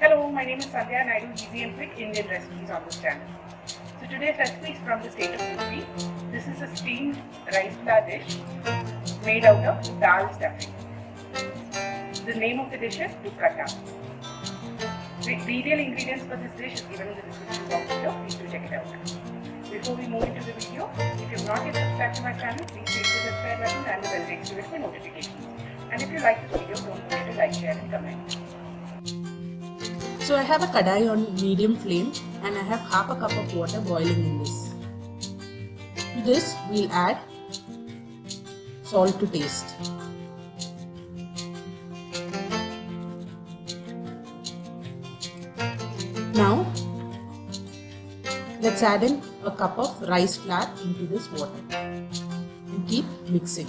Hello, my name is Sandhya and I do easy and quick Indian recipes on this channel. So today's recipe is from the state of UP. This is a steamed rice flour dish made out of dal stuffing. The name of the dish is Dukhatta. The detailed ingredients for this dish is given in the description box below. Please do check it out. Before we move into the video, if you have not yet subscribed to my channel, please click the subscribe button and the bell next to it for notifications. And if you like this video, don't forget to like, share and comment. So I have a kadai on medium flame and I have half a cup of water boiling in this. To this we'll add salt to taste. Now let's add in a cup of rice flour into this water and keep mixing.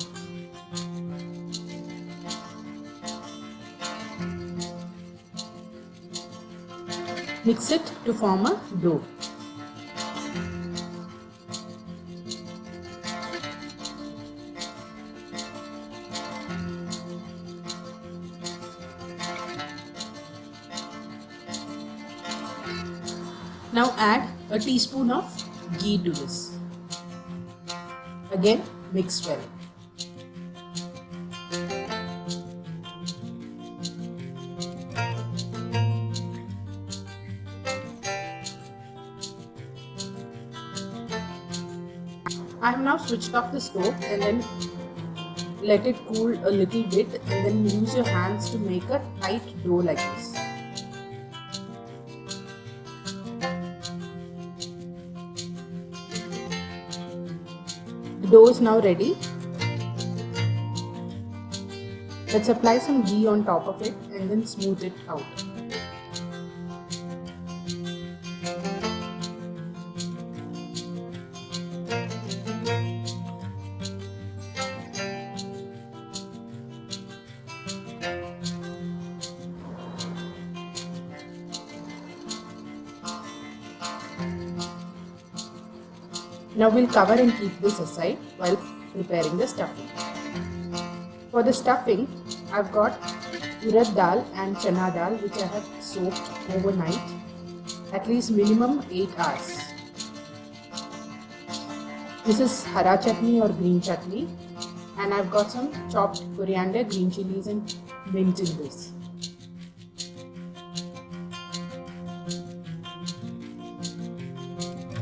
Mix it to form a dough. Now add a teaspoon of ghee to this. Again, mix well. I have now switched off the stove and then let it cool a little bit and then use your hands to make a tight dough like this. The dough is now ready. Let's apply some ghee on top of it and then smooth it out. Now we'll cover and keep this aside while preparing the stuffing. For the stuffing, I've got urad dal and chana dal which I have soaked overnight, at least minimum 8 hours. This is hara chutney or green chutney, and I've got some chopped coriander, green chillies and mint in this.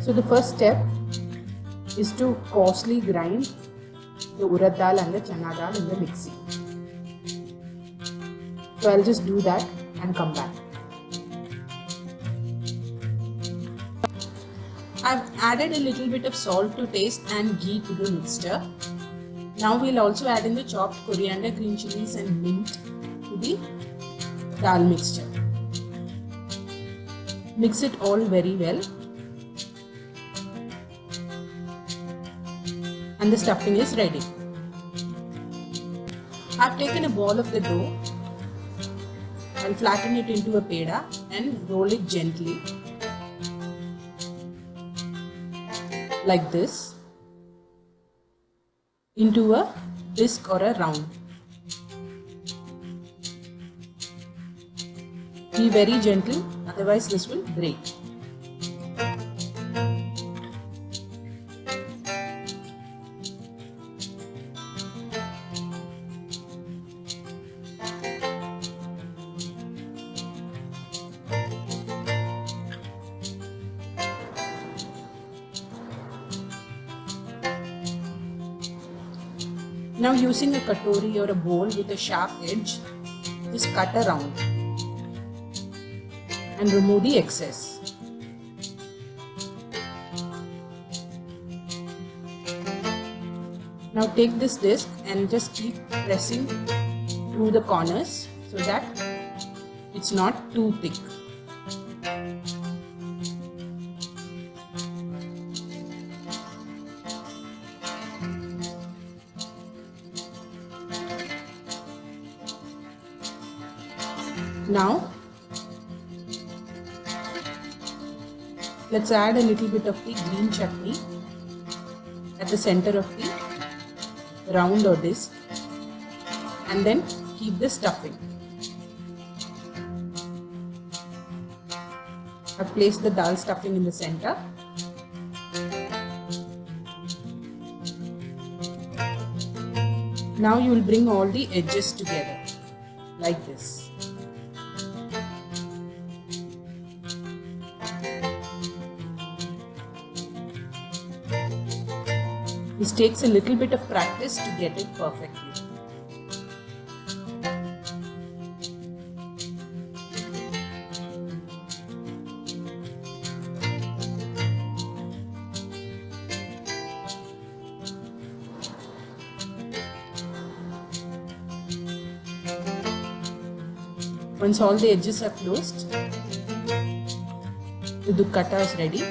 So the first step is to coarsely grind the urad dal and the chana dal in the mixie. So I'll just do that and come back. I've added a little bit of salt to taste and ghee to the mixture. Now we'll also add in the chopped coriander, green chilies and mint to the dal mixture. Mix it all very well. And the stuffing is ready. I've taken a ball of the dough and flatten it into a peda and roll it gently like this into a disc or a round. Be very gentle, otherwise this will break. Now using a katori or a bowl with a sharp edge, just cut around and remove the excess. Now take this disc and just keep pressing through the corners so that it's not too thick. Now let's add a little bit of the green chutney at the center of the round or disc and then keep the stuffing. I've placed the dal stuffing in the center. Now you will bring all the edges together like this. This takes a little bit of practice to get it perfectly. Once all the edges are closed, the Dukhatta is ready.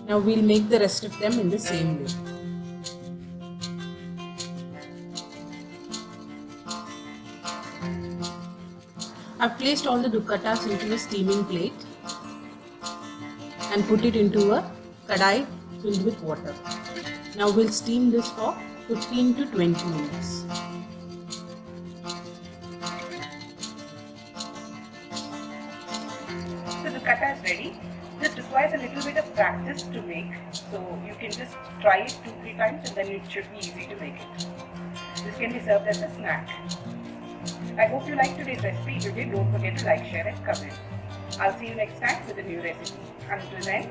Now we'll make the rest of them in the same way. I've placed all the Dukhattas into a steaming plate and put it into a kadai filled with water. Now we'll steam this for 15 to 20 minutes. So the Dukhatta is ready. This requires a little bit of practice to make, so you can just try it 2-3 times and then it should be easy to make it. This can be served as a snack. I hope you liked today's recipe. If you did, don't forget to like, share and comment. I'll see you next time with a new recipe. Until then,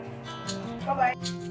bye-bye.